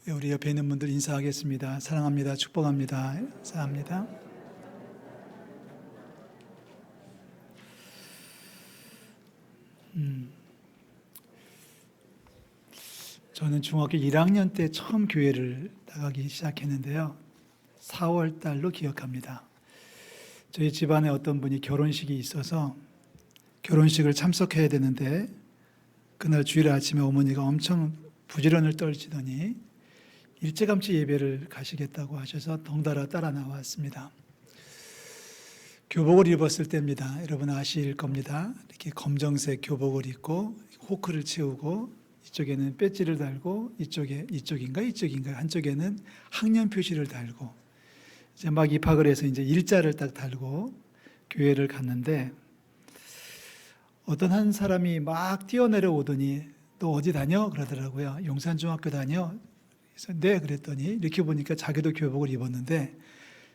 우리 옆에 있는 분들 인사하겠습니다. 사랑합니다. 축복합니다. 사랑합니다. 저는 중학교 1학년 때 처음 교회를 나가기 시작했는데요. 4월 달로 기억합니다. 저희 집안에 어떤 분이 결혼식이 있어서 결혼식을 참석해야 되는데 그날 주일 아침에 어머니가 엄청 부지런을 떨치더니 일찌감치 예배를 가시겠다고 하셔서 덩달아 따라 나왔습니다. 교복을 입었을 때입니다. 여러분 아실 겁니다. 이렇게 검정색 교복을 입고 호크를 채우고 이쪽에는 배지를 달고 이쪽인가 한쪽에는 학년 표시를 달고 이제 막 입학을 해서 이제 일자를 딱 달고 교회를 갔는데 어떤 한 사람이 막 뛰어내려 오더니 너 어디 다녀? 그러더라고요. 용산중학교 다녀? 그래서 네 그랬더니 이렇게 보니까 자기도 교복을 입었는데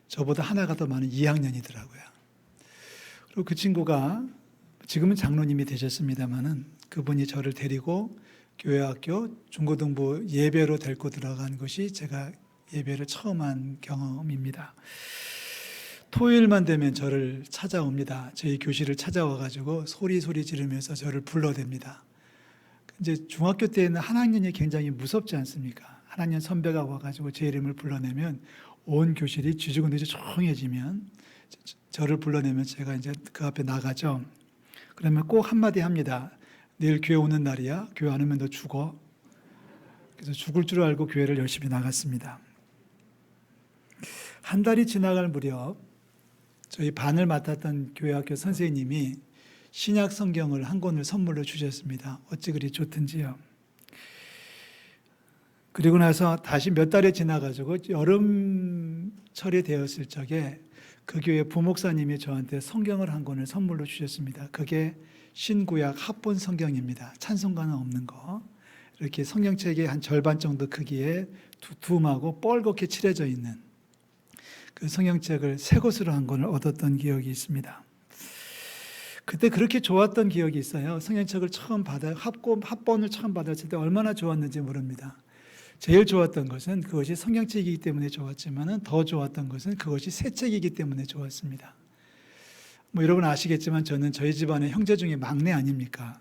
저보다 하나가 더 많은 2학년이더라고요. 그리고 그 친구가 지금은 장로님이 되셨습니다마는 그분이 저를 데리고 교회학교 중고등부 예배로 데리고 들어간 것이 제가 예배를 처음 한 경험입니다. 토요일만 되면 저를 찾아옵니다. 저희 교실을 찾아와가지고 소리 지르면서 저를 불러댑니다. 이제 중학교 때는 한 학년이 굉장히 무섭지 않습니까? 한 학년 선배가 와가지고 제 이름을 불러내면 온 교실이 쥐죽은 듯이 조용해지면 저를 불러내면 제가 이제 그 앞에 나가죠. 그러면 꼭 한마디 합니다. 내일 교회 오는 날이야. 교회 안 오면 너 죽어. 그래서 죽을 줄 알고 교회를 열심히 나갔습니다. 한 달이 지나갈 무렵 저희 반을 맡았던 교회학교 선생님이 신약 성경을 한 권을 선물로 주셨습니다. 어찌 그리 좋든지요. 그리고 나서 다시 몇 달이 지나가지고 여름철이 되었을 적에 그 교회 부목사님이 저한테 성경을 한 권을 선물로 주셨습니다. 그게 신구약 합본 성경입니다. 찬송가는 없는 거. 이렇게 성경책의 한 절반 정도 크기에 두툼하고 뻘겋게 칠해져 있는 그 성경책을 새 것으로 한 권을 얻었던 기억이 있습니다. 그때 그렇게 좋았던 기억이 있어요. 성경책을 처음 합본을 처음 받았을 때 얼마나 좋았는지 모릅니다. 제일 좋았던 것은 그것이 성경책이기 때문에 좋았지만 더 좋았던 것은 그것이 새 책이기 때문에 좋았습니다. 여러분 아시겠지만 저는 저희 집안의 형제 중에 막내 아닙니까?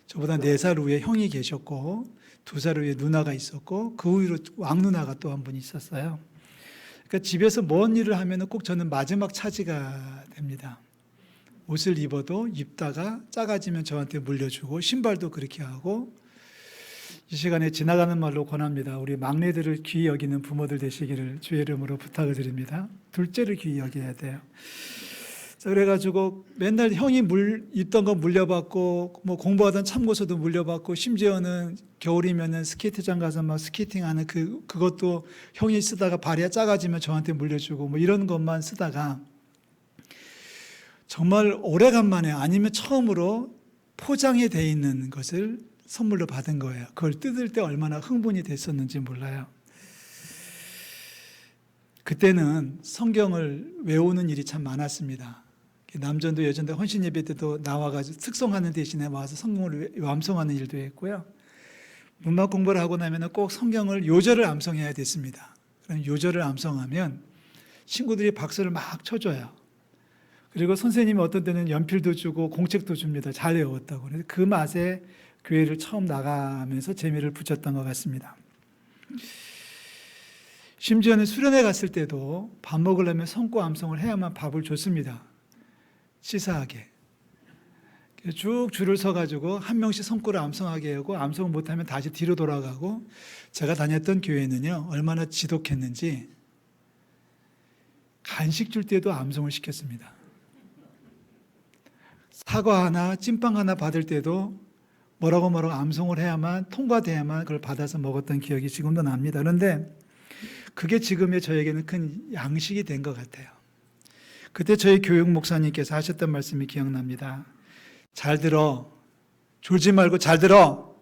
저보다 4살 위에 형이 계셨고 2살 위에 누나가 있었고 그 위로 왕누나가 또 한 분 있었어요. 그러니까 집에서 뭔 일을 하면 꼭 저는 마지막 차지가 됩니다. 옷을 입어도 입다가 작아지면 저한테 물려주고 신발도 그렇게 하고 이 시간에 지나가는 말로 권합니다. 우리 막내들을 귀히 여기는 부모들 되시기를 주의 이름으로 부탁을 드립니다. 둘째를 귀히 여겨야 돼요. 그래가지고 맨날 형이 입던 거 물려받고 뭐 공부하던 참고서도 물려받고 심지어는 겨울이면은 스케이트장 가서 막 스케이팅하는 그것도 형이 쓰다가 발이 작아지면 저한테 물려주고 뭐 이런 것만 쓰다가 정말 오래간만에 아니면 처음으로 포장이 돼 있는 것을 선물로 받은 거예요. 그걸 뜯을 때 얼마나 흥분이 됐었는지 몰라요. 그때는 성경을 외우는 일이 참 많았습니다. 남전도 여전도 헌신 예배 때도 나와가지고 특송하는 대신에 와서 성경을 암송하는 일도 했고요. 문학 공부를 하고 나면 꼭 성경을 요절을 암송해야 됐습니다. 그럼 요절을 암송하면 친구들이 박수를 막 쳐줘요. 그리고 선생님이 어떤 때는 연필도 주고 공책도 줍니다. 잘 외웠다고. 그래서 그 맛에 교회를 처음 나가면서 재미를 붙였던 것 같습니다. 심지어는 수련회 갔을 때도 밥 먹으려면 성구 암송을 해야만 밥을 줬습니다. 치사하게. 쭉 줄을 서가지고 한 명씩 성구를 암송하게 하고 암송을 못하면 다시 뒤로 돌아가고 제가 다녔던 교회는요 얼마나 지독했는지 간식 줄 때도 암송을 시켰습니다. 사과 하나 찐빵 하나 받을 때도 뭐라고 암송을 해야만 통과돼야만 그걸 받아서 먹었던 기억이 지금도 납니다. 그런데 그게 지금의 저에게는 큰 양식이 된 것 같아요. 그때 저희 교육 목사님께서 하셨던 말씀이 기억납니다. 잘 들어. 졸지 말고 잘 들어.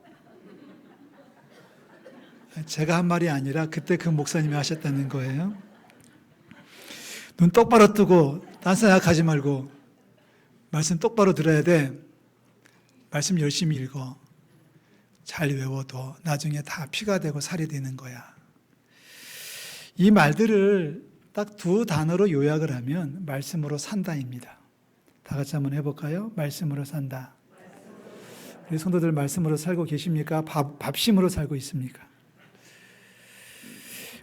제가 한 말이 아니라 그때 그 목사님이 하셨다는 거예요. 눈 똑바로 뜨고 딴 생각하지 말고 말씀 똑바로 들어야 돼. 말씀 열심히 읽어. 잘 외워도 나중에 다 피가 되고 살이 되는 거야. 이 말들을 딱 두 단어로 요약을 하면 말씀으로 산다입니다. 다 같이 한번 해볼까요? 말씀으로 산다. 우리 성도들 말씀으로 살고 계십니까? 밥심으로 살고 있습니까?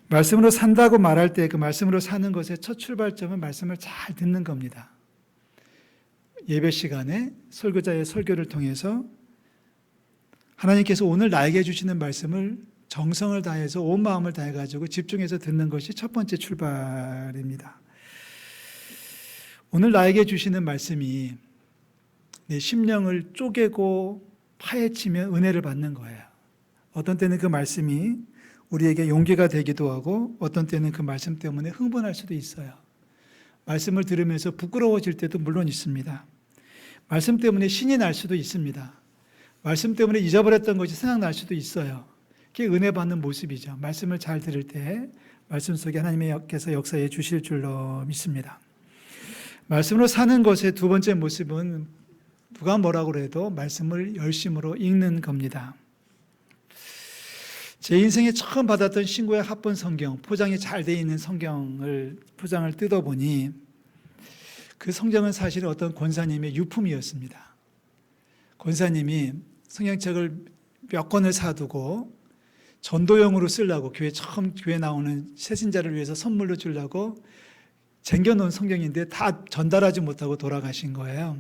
말씀으로 산다고 말할 때 그 말씀으로 사는 것의 첫 출발점은 말씀을 잘 듣는 겁니다. 예배 시간에 설교자의 설교를 통해서 하나님께서 오늘 나에게 주시는 말씀을 정성을 다해서 온 마음을 다해가지고 집중해서 듣는 것이 첫 번째 출발입니다. 오늘 나에게 주시는 말씀이 내 심령을 쪼개고 파헤치면 은혜를 받는 거예요. 어떤 때는 그 말씀이 우리에게 용기가 되기도 하고 어떤 때는 그 말씀 때문에 흥분할 수도 있어요. 말씀을 들으면서 부끄러워질 때도 물론 있습니다. 말씀 때문에 신이 날 수도 있습니다. 말씀 때문에 잊어버렸던 것이 생각날 수도 있어요. 그게 은혜 받는 모습이죠. 말씀을 잘 들을 때 말씀 속에 하나님께서 역사해 주실 줄로 믿습니다. 말씀으로 사는 것의 두 번째 모습은 누가 뭐라고 해도 말씀을 열심으로 읽는 겁니다. 제 인생에 처음 받았던 신구약 합본 성경, 포장이 잘 되어 있는 포장을 뜯어보니 그 성경은 사실 어떤 권사님의 유품이었습니다. 권사님이 성경책을 몇 권을 사두고 전도용으로 쓰려고 교회 나오는 새신자를 위해서 선물로 주려고 쟁겨놓은 성경인데 다 전달하지 못하고 돌아가신 거예요.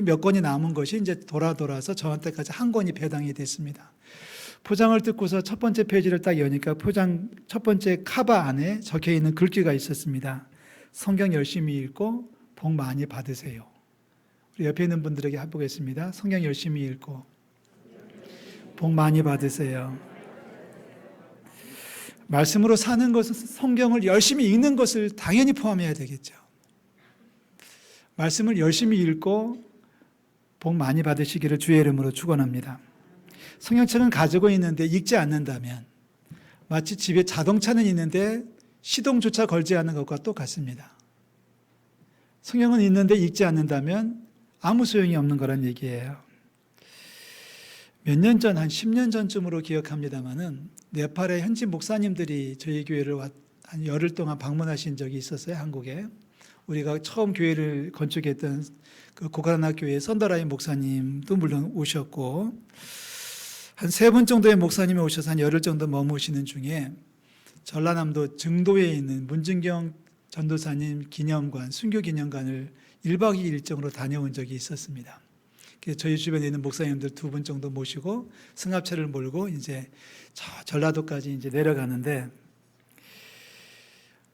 몇 권이 남은 것이 이제 돌아서 저한테까지 한 권이 배당이 됐습니다. 포장을 뜯고서 첫 번째 페이지를 딱 여니까 첫 번째 카바 안에 적혀 있는 글귀가 있었습니다. 성경 열심히 읽고 복 많이 받으세요. 우리 옆에 있는 분들에게 해보겠습니다. 성경 열심히 읽고 복 많이 받으세요. 말씀으로 사는 것은 성경을 열심히 읽는 것을 당연히 포함해야 되겠죠. 말씀을 열심히 읽고 복 많이 받으시기를 주의 이름으로 축원합니다. 성경책은 가지고 있는데 읽지 않는다면 마치 집에 자동차는 있는데 시동조차 걸지 않는 것과 똑같습니다. 성경은 있는데 읽지 않는다면 아무 소용이 없는 거란 얘기예요. 몇 년 전, 한 10년 전쯤으로 기억합니다마는 네팔의 현지 목사님들이 저희 교회를 한 열흘 동안 방문하신 적이 있었어요, 한국에. 우리가 처음 교회를 건축했던 그 고가라나 교회 선더라인 목사님도 물론 오셨고, 한 3분 정도의 목사님이 오셔서 한 열흘 정도 머무시는 중에 전라남도 증도에 있는 문진경 전도사님 기념관, 순교기념관을 1박 2일 일정으로 다녀온 적이 있었습니다. 저희 주변에 있는 목사님들 2분 정도 모시고 승합차를 몰고 이제 전라도까지 이제 내려가는데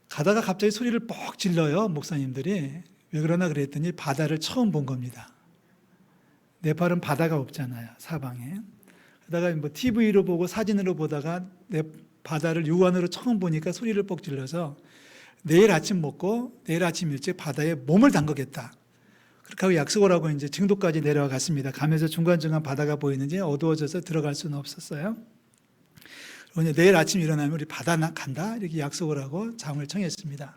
가다가 갑자기 소리를 뻑 질러요, 목사님들이. 왜 그러나 그랬더니 바다를 처음 본 겁니다. 네팔은 바다가 없잖아요, 사방에. 그러다가 뭐 TV로 보고 사진으로 보다가 바다를 육안으로 처음 보니까 소리를 뻑 질러서 내일 아침 먹고 내일 아침 일찍 바다에 몸을 담그겠다. 그렇게 하고 약속을 하고 이제 증도까지 내려와 갔습니다. 가면서 중간중간 바다가 보이는지 어두워져서 들어갈 수는 없었어요. 그리고 내일 아침 일어나면 우리 바다 간다 이렇게 약속을 하고 잠을 청했습니다.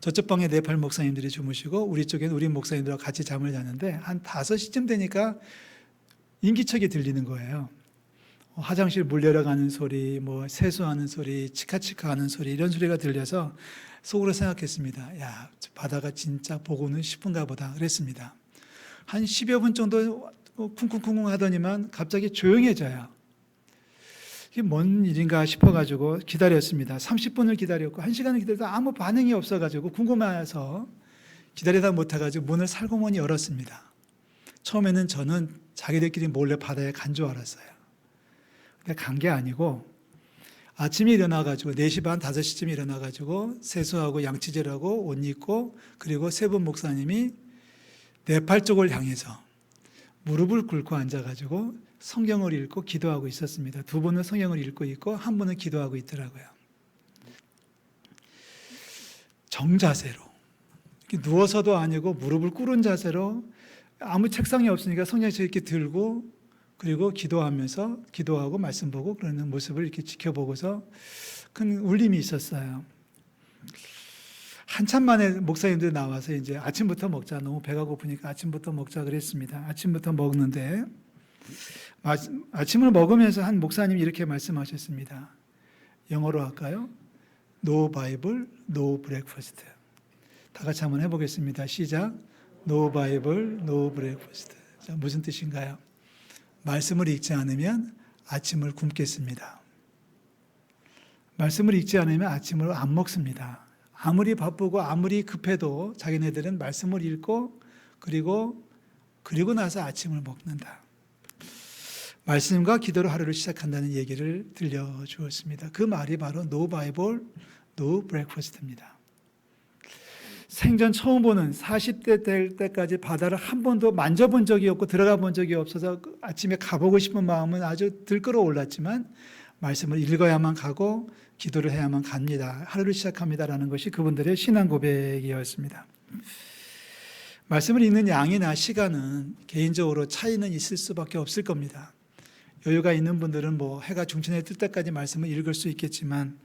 저쪽 방에 네팔 목사님들이 주무시고 우리 쪽에는 우리 목사님들하고 같이 잠을 자는데 한 5시쯤 되니까 인기척이 들리는 거예요. 화장실 물 내려가는 소리, 뭐 세수하는 소리, 치카치카 하는 소리 이런 소리가 들려서 속으로 생각했습니다. 야, 바다가 진짜 보고는 싶은가 보다 그랬습니다. 한 10여 분 정도 쿵쿵쿵쿵 하더니만 갑자기 조용해져요. 이게 뭔 일인가 싶어가지고 기다렸습니다. 30분을 기다렸고 1시간을 기다려도 아무 반응이 없어가지고 궁금해서 기다리다 못해가지고 문을 살고머니 열었습니다. 처음에는 저는 자기들끼리 몰래 바다에 간 줄 알았어요. 근데 간 게 아니고 아침에 일어나가지고 4시 반, 5시쯤 일어나가지고 세수하고 양치질하고 옷 입고 그리고 세 분 목사님이 네팔 쪽을 향해서 무릎을 꿇고 앉아가지고 성경을 읽고 기도하고 있었습니다. 2분은 성경을 읽고 있고 한 분은 기도하고 있더라고요. 정자세로 누워서도 아니고 무릎을 꿇은 자세로 아무 책상이 없으니까 성경책 이렇게 들고 그리고 기도하면서 기도하고 말씀 보고 그러는 모습을 이렇게 지켜보고서 큰 울림이 있었어요. 한참 만에 목사님들 나와서 이제 아침부터 먹자. 너무 배가 고프니까 아침부터 먹자 그랬습니다. 아침부터 먹는데 아침을 먹으면서 한 목사님이 이렇게 말씀하셨습니다. 영어로 할까요? No Bible, no breakfast. 다 같이 한번 해보겠습니다. 시작. No Bible, no breakfast. 자, 무슨 뜻인가요? 말씀을 읽지 않으면 아침을 굶겠습니다. 말씀을 읽지 않으면 아침을 안 먹습니다. 아무리 바쁘고 아무리 급해도 자기네들은 말씀을 읽고 그리고 나서 아침을 먹는다. 말씀과 기도로 하루를 시작한다는 얘기를 들려주었습니다. 그 말이 바로 No Bible, no breakfast입니다. 생전 처음 보는 40대 될 때까지 바다를 한 번도 만져본 적이 없고 들어가 본 적이 없어서 아침에 가보고 싶은 마음은 아주 들끓어 올랐지만 말씀을 읽어야만 가고 기도를 해야만 갑니다. 하루를 시작합니다라는 것이 그분들의 신앙 고백이었습니다. 말씀을 읽는 양이나 시간은 개인적으로 차이는 있을 수밖에 없을 겁니다. 여유가 있는 분들은 해가 중천에 뜰 때까지 말씀을 읽을 수 있겠지만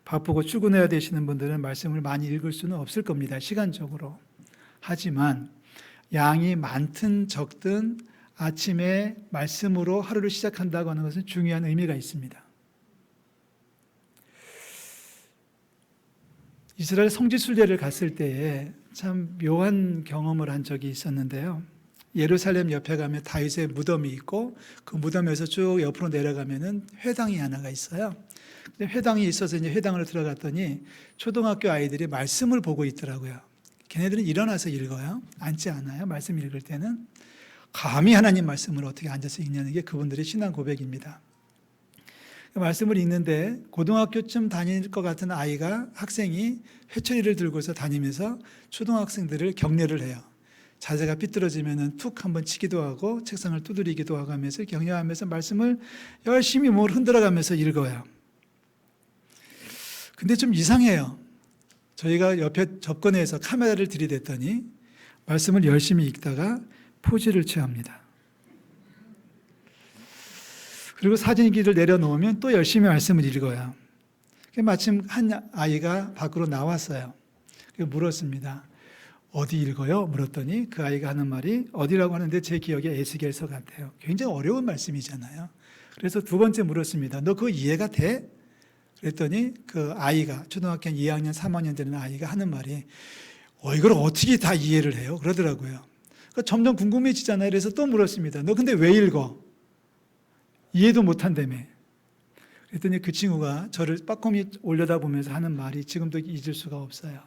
바쁘고 출근해야 되시는 분들은 말씀을 많이 읽을 수는 없을 겁니다. 시간적으로. 하지만 양이 많든 적든 아침에 말씀으로 하루를 시작한다고 하는 것은 중요한 의미가 있습니다. 이스라엘 성지순례를 갔을 때에 참 묘한 경험을 한 적이 있었는데요. 예루살렘 옆에 가면 다윗의 무덤이 있고 그 무덤에서 쭉 옆으로 내려가면은 회당이 하나가 있어요. 근데 회당이 있어서 이제 회당으로 들어갔더니 초등학교 아이들이 말씀을 보고 있더라고요. 걔네들은 일어나서 읽어요. 앉지 않아요. 말씀 읽을 때는. 감히 하나님 말씀을 어떻게 앉아서 읽냐는 게 그분들의 신앙 고백입니다. 말씀을 읽는데 고등학교쯤 다닐 것 같은 학생이 회초리를 들고서 다니면서 초등학생들을 격려를 해요. 자세가 삐뚤어지면은 툭 한번 치기도 하고 책상을 두드리기도 하고 하면서 격려하면서 말씀을 열심히 몸을 흔들어가면서 읽어요. 근데 좀 이상해요. 저희가 옆에 접근해서 카메라를 들이댔더니 말씀을 열심히 읽다가 포즈를 취합니다. 그리고 사진기를 내려놓으면 또 열심히 말씀을 읽어요. 마침 한 아이가 밖으로 나왔어요. 물었습니다. 어디 읽어요? 물었더니 그 아이가 하는 말이 어디라고 하는데 제 기억에 에스겔서 같아요. 굉장히 어려운 말씀이잖아요. 그래서 두 번째 물었습니다. 너 그거 이해가 돼? 그랬더니 그 아이가 초등학교 2학년, 3학년 되는 아이가 하는 말이 이걸 어떻게 다 이해를 해요? 그러더라고요. 그러니까 점점 궁금해지잖아요. 그래서 또 물었습니다. 너 근데 왜 읽어? 이해도 못한다며. 그랬더니 그 친구가 저를 빠꼼히 올려다보면서 하는 말이 지금도 잊을 수가 없어요.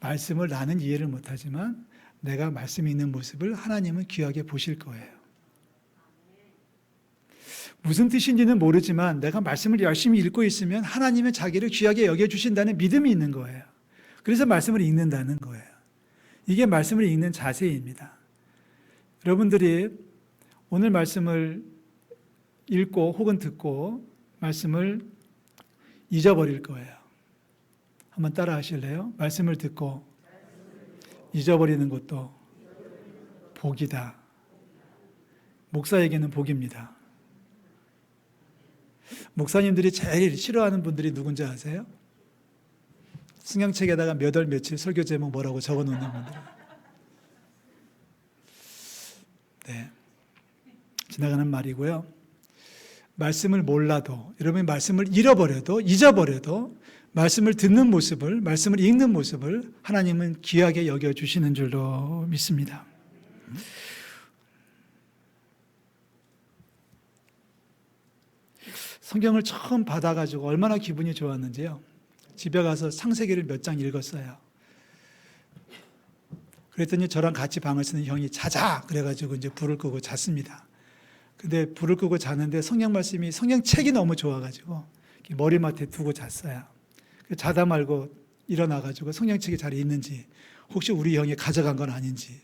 말씀을 나는 이해를 못하지만 내가 말씀 있는 모습을 하나님은 귀하게 보실 거예요. 무슨 뜻인지는 모르지만 내가 말씀을 열심히 읽고 있으면 하나님은 자기를 귀하게 여겨주신다는 믿음이 있는 거예요. 그래서 말씀을 읽는다는 거예요. 이게 말씀을 읽는 자세입니다. 여러분들이 오늘 말씀을 읽고 혹은 듣고 말씀을 잊어버릴 거예요. 한번 따라 하실래요? 말씀을 듣고 잊어버리는 것도 복이다. 목사에게는 복입니다. 목사님들이 제일 싫어하는 분들이 누군지 아세요? 성경책에다가 몇 월 며칠 설교 제목 뭐라고 적어놓는 분들. 네, 지나가는 말이고요. 말씀을 몰라도, 여러분이 말씀을 잃어버려도, 잊어버려도 말씀을 듣는 모습을, 말씀을 읽는 모습을 하나님은 귀하게 여겨주시는 줄로 믿습니다. 성경을 처음 받아가지고 얼마나 기분이 좋았는지요. 집에 가서 창세기를 몇 장 읽었어요. 그랬더니 저랑 같이 방을 쓰는 형이 자자! 그래가지고 이제 불을 끄고 잤습니다. 근데 불을 끄고 자는데 성경책이 너무 좋아가지고 머리맡에 두고 잤어요. 자다 말고 일어나가지고 성경책이 잘 있는지, 혹시 우리 형이 가져간 건 아닌지,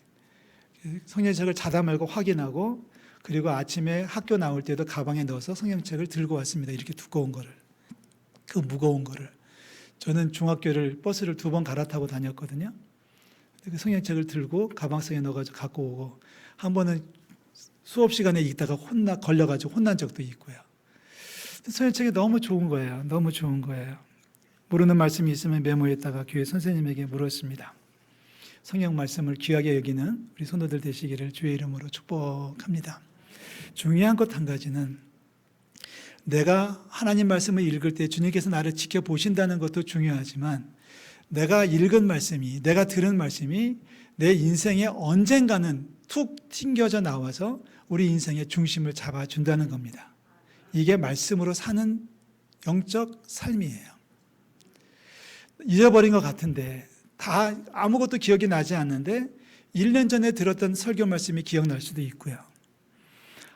성경책을 자다 말고 확인하고, 그리고 아침에 학교 나올 때도 가방에 넣어서 성경책을 들고 왔습니다. 이렇게 두꺼운 거를, 그 무거운 거를. 저는 중학교를 버스를 2번 갈아타고 다녔거든요. 그 성경책을 들고 가방 속에 넣어가지고 갖고 오고, 한 번은 수업 시간에 읽다가 걸려가지고 혼난 적도 있고요. 성경책이 너무 좋은 거예요. 너무 좋은 거예요. 모르는 말씀이 있으면 메모했다가 교회 선생님에게 물었습니다. 성경 말씀을 귀하게 여기는 우리 성도들 되시기를 주의 이름으로 축복합니다. 중요한 것 한 가지는 내가 하나님 말씀을 읽을 때 주님께서 나를 지켜보신다는 것도 중요하지만 내가 읽은 말씀이, 내가 들은 말씀이 내 인생에 언젠가는 툭 튕겨져 나와서 우리 인생의 중심을 잡아준다는 겁니다. 이게 말씀으로 사는 영적 삶이에요. 잊어버린 것 같은데 다 아무것도 기억이 나지 않는데 1년 전에 들었던 설교 말씀이 기억날 수도 있고요.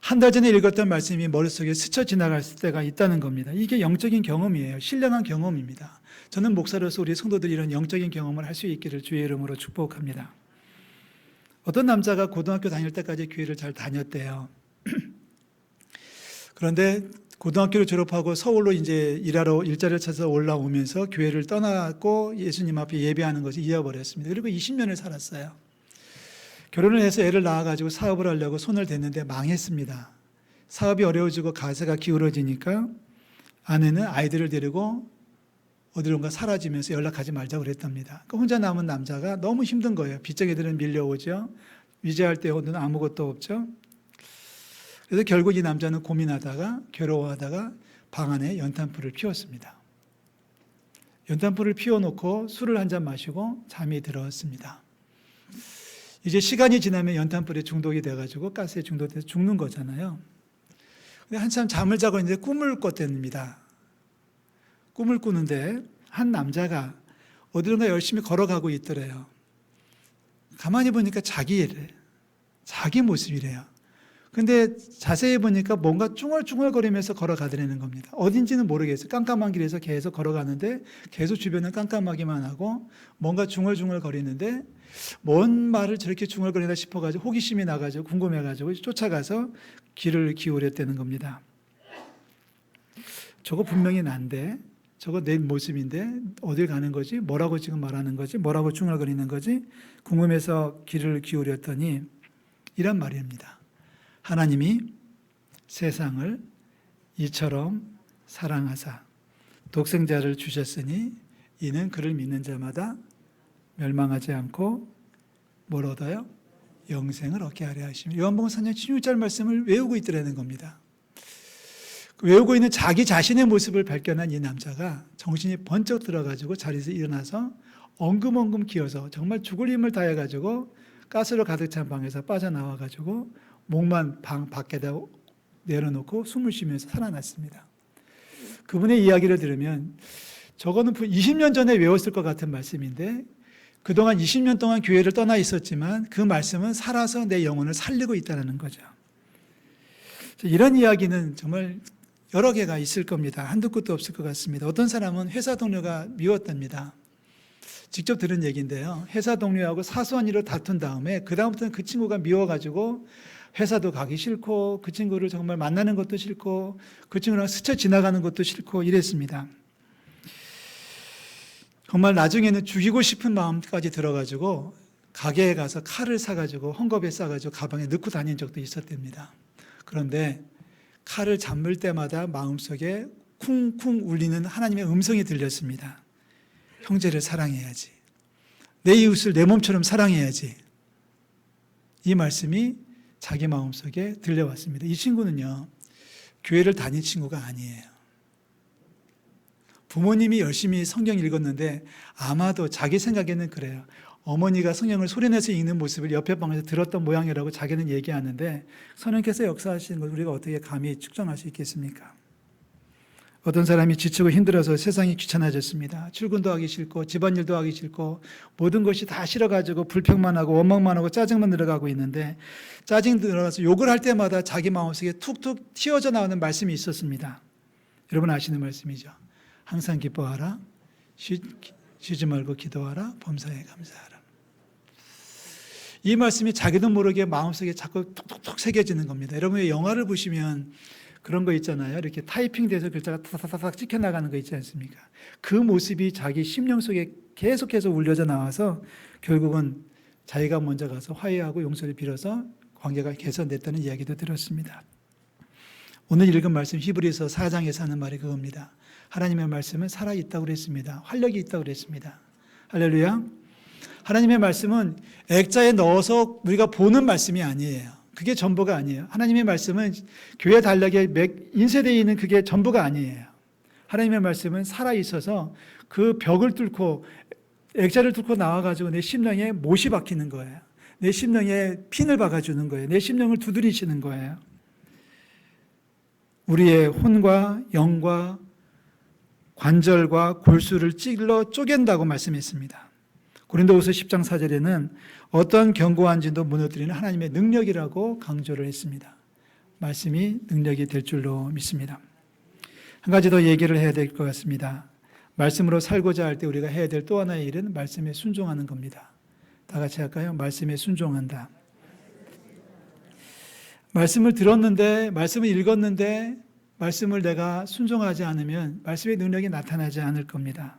한 달 전에 읽었던 말씀이 머릿속에 스쳐 지나갈 때가 있다는 겁니다. 이게 영적인 경험이에요. 신령한 경험입니다. 저는 목사로서 우리 성도들이 이런 영적인 경험을 할 수 있기를 주의 이름으로 축복합니다. 어떤 남자가 고등학교 다닐 때까지 교회를 잘 다녔대요. 그런데 고등학교를 졸업하고 서울로 이제 일하러 일자리를 찾아서 올라오면서 교회를 떠났고 예수님 앞에 예배하는 것을 잊어버렸습니다. 그리고 20년을 살았어요. 결혼을 해서 애를 낳아가지고 사업을 하려고 손을 댔는데 망했습니다. 사업이 어려워지고 가세가 기울어지니까 아내는 아이들을 데리고 어디론가 사라지면서 연락하지 말자고 그랬답니다. 혼자 남은 남자가 너무 힘든 거예요. 빚쟁이들은 밀려오죠. 위자할 때는 아무것도 없죠. 그래서 결국 이 남자는 고민하다가 괴로워하다가 방 안에 연탄불을 피웠습니다. 연탄불을 피워놓고 술을 한 잔 마시고 잠이 들었습니다. 이제 시간이 지나면 연탄불에 중독이 돼가지고 가스에 중독돼서 죽는 거잖아요. 근데 한참 잠을 자고 있는데 꿈을 꿨답니다. 꿈을 꾸는데 한 남자가 어디론가 열심히 걸어가고 있더래요. 가만히 보니까 자기 모습이래요. 근데 자세히 보니까 뭔가 쭝얼쭝얼거리면서 걸어가더라는 겁니다. 어딘지는 모르겠어요. 깜깜한 길에서 계속 걸어가는데 계속 주변은 깜깜하기만 하고 뭔가 중얼중얼거리는데 뭔 말을 저렇게 중얼거리나 싶어가지고 호기심이 나가지고 궁금해가지고 쫓아가서 귀를 기울였다는 겁니다. 저거 분명히 난데, 저거 내 모습인데 어딜 가는 거지? 뭐라고 지금 말하는 거지? 뭐라고 중얼거리는 거지? 궁금해서 귀를 기울였더니 이란 말입니다. 하나님이 세상을 이처럼 사랑하사 독생자를 주셨으니 이는 그를 믿는 자마다 멸망하지 않고 뭘 얻어요? 영생을 얻게 하려 하시며 요한복음 4장 16절 말씀을 외우고 있더라는 겁니다. 외우고 있는 자기 자신의 모습을 발견한 이 남자가 정신이 번쩍 들어가지고 자리에서 일어나서 엉금엉금 기어서 정말 죽을 힘을 다해가지고 가스로 가득 찬 방에서 빠져나와가지고 목만 방 밖에다 내려놓고 숨을 쉬면서 살아났습니다. 그분의 이야기를 들으면 저거는 20년 전에 외웠을 것 같은 말씀인데 그동안 20년 동안 교회를 떠나 있었지만 그 말씀은 살아서 내 영혼을 살리고 있다는 거죠. 이런 이야기는 정말 여러 개가 있을 겁니다. 한두 끝도 없을 것 같습니다. 어떤 사람은 회사 동료가 미웠답니다. 직접 들은 얘기인데요. 회사 동료하고 사소한 일로 다툰 다음에 그 다음부터는 그 친구가 미워가지고 회사도 가기 싫고 그 친구를 정말 만나는 것도 싫고 그 친구랑 스쳐 지나가는 것도 싫고 이랬습니다. 정말 나중에는 죽이고 싶은 마음까지 들어가지고 가게에 가서 칼을 사가지고 헝겊에 싸가지고 가방에 넣고 다닌 적도 있었답니다. 그런데 칼을 잠을 때마다 마음속에 쿵쿵 울리는 하나님의 음성이 들렸습니다. 형제를 사랑해야지. 내 이웃을 내 몸처럼 사랑해야지. 이 말씀이 자기 마음속에 들려왔습니다. 이 친구는요, 교회를 다닌 친구가 아니에요. 부모님이 열심히 성경 읽었는데 아마도 자기 생각에는 그래요. 어머니가 성경을 소리내서 읽는 모습을 옆에 방에서 들었던 모양이라고 자기는 얘기하는데 성령께서 역사하시는 걸 우리가 어떻게 감히 측정할 수 있겠습니까? 어떤 사람이 지치고 힘들어서 세상이 귀찮아졌습니다. 출근도 하기 싫고 집안일도 하기 싫고 모든 것이 다 싫어가지고 불평만 하고 원망만 하고 짜증만 들어가고 있는데 짜증 들어가서 욕을 할 때마다 자기 마음속에 툭툭 튀어져 나오는 말씀이 있었습니다. 여러분 아시는 말씀이죠. 항상 기뻐하라. 쉬지 말고 기도하라. 범사에 감사하라. 이 말씀이 자기도 모르게 마음속에 자꾸 톡톡톡 새겨지는 겁니다. 여러분 영화를 보시면 그런 거 있잖아요. 이렇게 타이핑돼서 글자가 타타타닥 찍혀 나가는 거 있지 않습니까? 그 모습이 자기 심령 속에 계속해서 울려져 나와서 결국은 자기가 먼저 가서 화해하고 용서를 빌어서 관계가 개선됐다는 이야기도 들었습니다. 오늘 읽은 말씀 히브리서 4장에서 하는 말이 그겁니다. 하나님의 말씀은 살아있다고 그랬습니다. 활력이 있다고 그랬습니다. 할렐루야. 하나님의 말씀은 액자에 넣어서 우리가 보는 말씀이 아니에요. 그게 전부가 아니에요. 하나님의 말씀은 교회 달력에 인쇄되어 있는 그게 전부가 아니에요. 하나님의 말씀은 살아있어서 그 벽을 뚫고 액자를 뚫고 나와가지고 내 심령에 못이 박히는 거예요. 내 심령에 핀을 박아주는 거예요. 내 심령을 두드리시는 거예요. 우리의 혼과 영과 관절과 골수를 찔러 쪼갠다고 말씀했습니다. 고린도후서 10장 4절에는 어떤 견고한 진도 무너뜨리는 하나님의 능력이라고 강조를 했습니다. 말씀이 능력이 될 줄로 믿습니다. 한 가지 더 얘기를 해야 될 것 같습니다. 말씀으로 살고자 할 때 우리가 해야 될 또 하나의 일은 말씀에 순종하는 겁니다. 다 같이 할까요? 말씀에 순종한다. 말씀을 들었는데, 말씀을 읽었는데, 말씀을 내가 순종하지 않으면 말씀의 능력이 나타나지 않을 겁니다.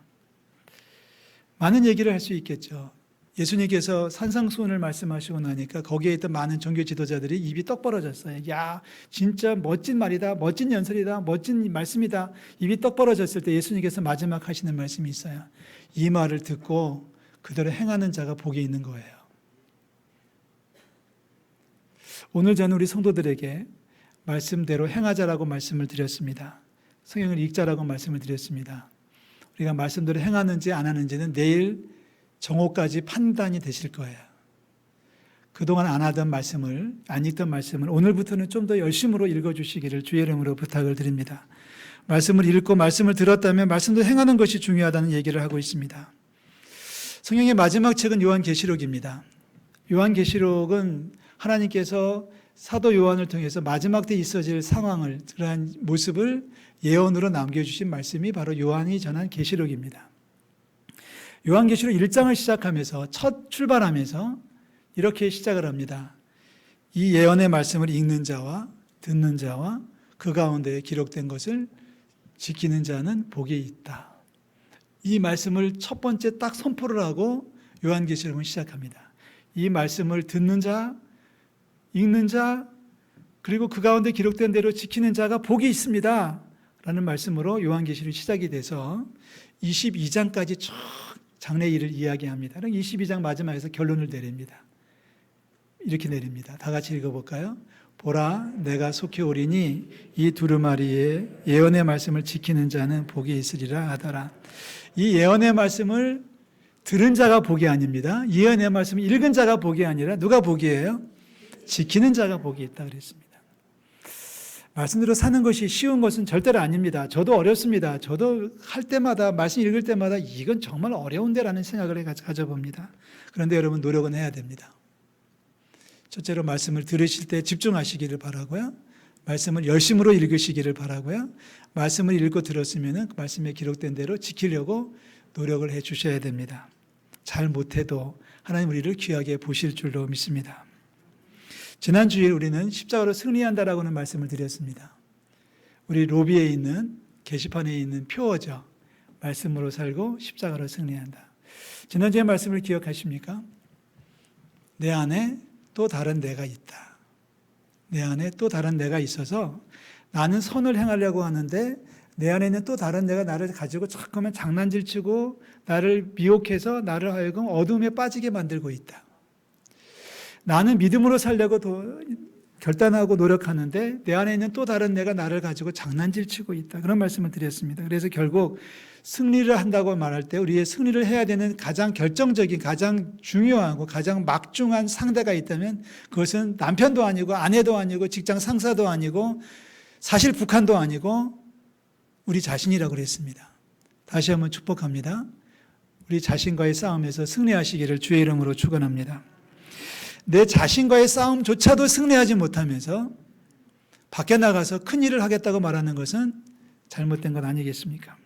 많은 얘기를 할 수 있겠죠. 예수님께서 산상수훈을 말씀하시고 나니까 거기에 있던 많은 종교 지도자들이 입이 떡 벌어졌어요. 야, 진짜 멋진 말이다, 멋진 연설이다, 멋진 말씀이다. 입이 떡 벌어졌을 때 예수님께서 마지막 하시는 말씀이 있어요. 이 말을 듣고 그대로 행하는 자가 복이 있는 거예요. 오늘 저는 우리 성도들에게 말씀대로 행하자라고 말씀을 드렸습니다. 성경을 읽자라고 말씀을 드렸습니다. 우리가 말씀대로 행하는지 안 하는지는 내일 정오까지 판단이 되실 거예요. 그동안 안 하던 말씀을, 안 읽던 말씀을 오늘부터는 좀 더 열심으로 읽어주시기를 주의 이름으로 부탁을 드립니다. 말씀을 읽고 말씀을 들었다면 말씀도 행하는 것이 중요하다는 얘기를 하고 있습니다. 성경의 마지막 책은 요한계시록입니다. 요한계시록은 하나님께서 사도 요한을 통해서 마지막 때 있어질 상황을, 그러한 모습을 예언으로 남겨주신 말씀이 바로 요한이 전한 계시록입니다. 요한계시록 1장을 시작하면서 첫 출발하면서 이렇게 시작을 합니다. 이 예언의 말씀을 읽는 자와 듣는 자와 그 가운데에 기록된 것을 지키는 자는 복이 있다. 이 말씀을 첫 번째 딱 선포를 하고 요한계시록은 시작합니다. 이 말씀을 듣는 자, 읽는 자, 그리고 그 가운데 기록된 대로 지키는 자가 복이 있습니다. 라는 말씀으로 요한계시록이 시작이 돼서 22장까지 쭉 장래 일을 이야기합니다. 22장 마지막에서 결론을 내립니다. 이렇게 내립니다. 다 같이 읽어볼까요? 보라, 내가 속히 오리니 이 두루마리의 예언의 말씀을 지키는 자는 복이 있으리라 하더라. 이 예언의 말씀을 들은 자가 복이 아닙니다. 예언의 말씀을 읽은 자가 복이 아니라 누가 복이에요? 지키는 자가 복이 있다 그랬습니다. 말씀대로 사는 것이 쉬운 것은 절대로 아닙니다. 저도 어렵습니다. 저도 할 때마다, 말씀 읽을 때마다 이건 정말 어려운데라는 생각을 가져봅니다. 그런데 여러분 노력은 해야 됩니다. 첫째로 말씀을 들으실 때 집중하시기를 바라고요. 말씀을 열심으로 읽으시기를 바라고요. 말씀을 읽고 들었으면 그 말씀에 기록된 대로 지키려고 노력을 해 주셔야 됩니다. 잘 못해도 하나님 우리를 귀하게 보실 줄로 믿습니다. 지난 주일 우리는 십자가로 승리한다라고는 말씀을 드렸습니다. 우리 로비에 있는 게시판에 있는 표어죠. 말씀으로 살고 십자가로 승리한다. 지난주의 말씀을 기억하십니까? 내 안에 또 다른 내가 있다. 내 안에 또 다른 내가 있어서 나는 선을 행하려고 하는데 내 안에 있는 또 다른 내가 나를 가지고 자꾸만 장난질치고 나를 미혹해서 나를 하여금 어둠에 빠지게 만들고 있다. 나는 믿음으로 살려고 결단하고 노력하는데 내 안에 있는 또 다른 내가 나를 가지고 장난질치고 있다. 그런 말씀을 드렸습니다. 그래서 결국 승리를 한다고 말할 때 우리의 승리를 해야 되는 가장 결정적인, 가장 중요하고 가장 막중한 상대가 있다면 그것은 남편도 아니고 아내도 아니고 직장 상사도 아니고 사실 북한도 아니고 우리 자신이라고 그랬습니다. 다시 한번 축복합니다. 우리 자신과의 싸움에서 승리하시기를 주의 이름으로 축원합니다. 내 자신과의 싸움조차도 승리하지 못하면서 밖에 나가서 큰 일을 하겠다고 말하는 것은 잘못된 것 아니겠습니까?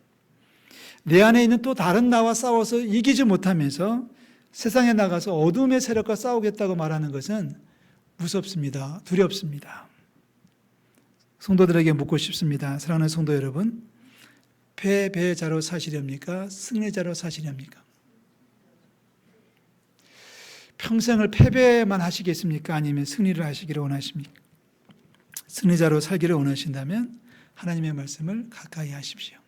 내 안에 있는 또 다른 나와 싸워서 이기지 못하면서 세상에 나가서 어둠의 세력과 싸우겠다고 말하는 것은 무섭습니다. 두렵습니다. 성도들에게 묻고 싶습니다. 사랑하는 성도 여러분, 패배자로 사시렵니까? 승리자로 사시렵니까? 평생을 패배만 하시겠습니까? 아니면 승리를 하시기를 원하십니까? 승리자로 살기를 원하신다면 하나님의 말씀을 가까이 하십시오.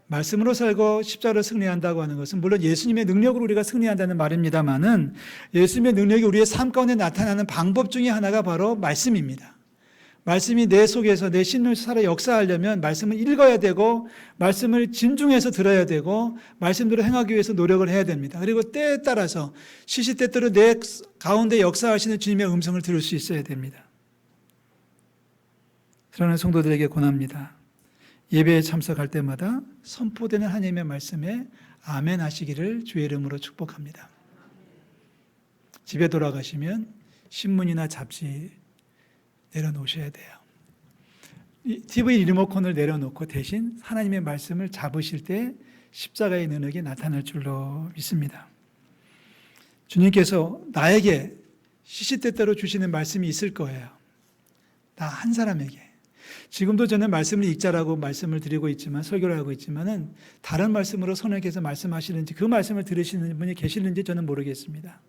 말씀으로 살고 십자가로 승리한다고 하는 것은 물론 예수님의 능력으로 우리가 승리한다는 말입니다만은 예수님의 능력이 우리의 삶 가운데 나타나는 방법 중에 하나가 바로 말씀입니다. 말씀이 내 속에서 내 신을 살아 역사하려면 말씀을 읽어야 되고 말씀을 진중해서 들어야 되고 말씀대로 행하기 위해서 노력을 해야 됩니다. 그리고 때에 따라서 시시때때로 내 가운데 역사하시는 주님의 음성을 들을 수 있어야 됩니다. 그러나 성도들에게 권합니다. 예배에 참석할 때마다 선포되는 하나님의 말씀에 아멘 하시기를 주의 이름으로 축복합니다. 집에 돌아가시면 신문이나 잡지 내려놓으셔야 돼요. TV 리모컨을 내려놓고 대신 하나님의 말씀을 잡으실 때 십자가의 능력이 나타날 줄로 믿습니다. 주님께서 나에게 시시때때로 주시는 말씀이 있을 거예요. 나 한 사람에게. 지금도 저는 말씀을 읽자라고 말씀을 드리고 있지만 설교를 하고 있지만은 다른 말씀으로 선생님께서 말씀하시는지 그 말씀을 들으시는 분이 계시는지 저는 모르겠습니다.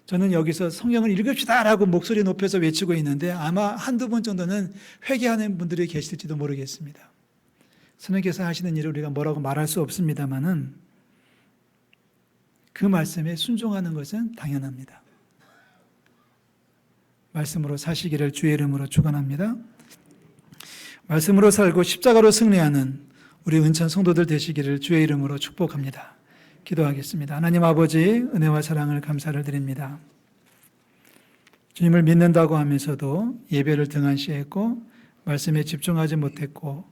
저는 여기서 성경을 읽읍시다라고 목소리 높여서 외치고 있는데 아마 한두 번 정도는 회개하는 분들이 계실지도 모르겠습니다. 선생님께서 하시는 일을 우리가 뭐라고 말할 수 없습니다만은 그 말씀에 순종하는 것은 당연합니다. 말씀으로 사시기를 주의 이름으로 축원합니다. 말씀으로 살고 십자가로 승리하는 우리 은천 성도들 되시기를 주의 이름으로 축복합니다. 기도하겠습니다. 하나님 아버지 은혜와 사랑을 감사를 드립니다. 주님을 믿는다고 하면서도 예배를 등한시했고 말씀에 집중하지 못했고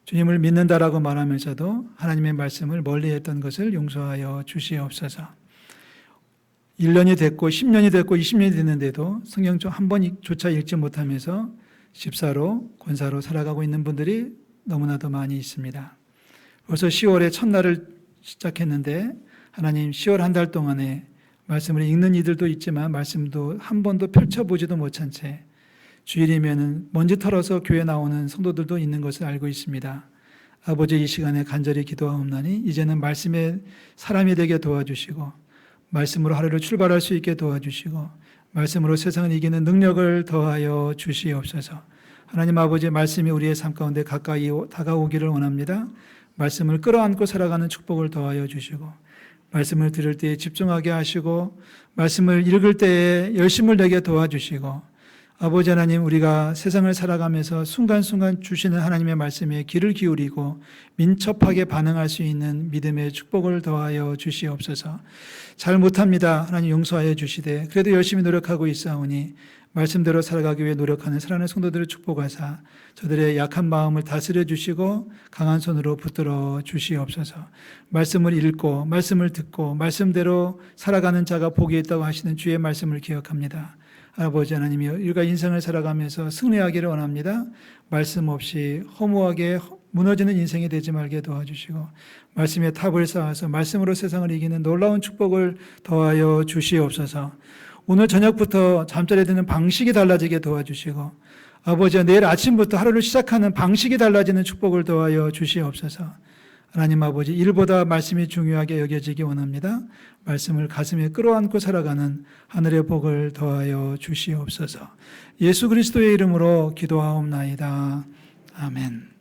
주님을 믿는다라고 말하면서도 하나님의 말씀을 멀리했던 것을 용서하여 주시옵소서. 1년이 됐고 10년이 됐고 20년이 됐는데도 성경 좀 한 번조차 읽지 못하면서 집사로 권사로 살아가고 있는 분들이 너무나도 많이 있습니다. 벌써 10월의 첫날을 시작했는데 하나님 10월 한 달 동안에 말씀을 읽는 이들도 있지만 말씀도 한 번도 펼쳐보지도 못한 채 주일이면은 먼지 털어서 교회 나오는 성도들도 있는 것을 알고 있습니다. 아버지 이 시간에 간절히 기도하옵나니 이제는 말씀의 사람이 되게 도와주시고 말씀으로 하루를 출발할 수 있게 도와주시고 말씀으로 세상을 이기는 능력을 더하여 주시옵소서. 하나님 아버지 말씀이 우리의 삶 가운데 가까이 다가오기를 원합니다. 말씀을 끌어안고 살아가는 축복을 더하여 주시고 말씀을 들을 때에 집중하게 하시고 말씀을 읽을 때에 열심을 내게 도와주시고 아버지 하나님 우리가 세상을 살아가면서 순간순간 주시는 하나님의 말씀에 귀를 기울이고 민첩하게 반응할 수 있는 믿음의 축복을 더하여 주시옵소서. 잘 못합니다. 하나님 용서하여 주시되 그래도 열심히 노력하고 있사오니 말씀대로 살아가기 위해 노력하는 사랑하는 성도들을 축복하사 저들의 약한 마음을 다스려 주시고 강한 손으로 붙들어 주시옵소서. 말씀을 읽고 말씀을 듣고 말씀대로 살아가는 자가 복이 있다고 하시는 주의 말씀을 기억합니다. 아버지 하나님이 일가 인생을 살아가면서 승리하기를 원합니다. 말씀 없이 허무하게 무너지는 인생이 되지 말게 도와주시고 말씀의 탑을 쌓아서 말씀으로 세상을 이기는 놀라운 축복을 더하여 주시옵소서. 오늘 저녁부터 잠자리에 드는 방식이 달라지게 도와주시고 아버지 내일 아침부터 하루를 시작하는 방식이 달라지는 축복을 더하여 주시옵소서. 하나님 아버지 일보다 말씀이 중요하게 여겨지기 원합니다. 말씀을 가슴에 끌어안고 살아가는 하늘의 복을 더하여 주시옵소서. 예수 그리스도의 이름으로 기도하옵나이다. 아멘.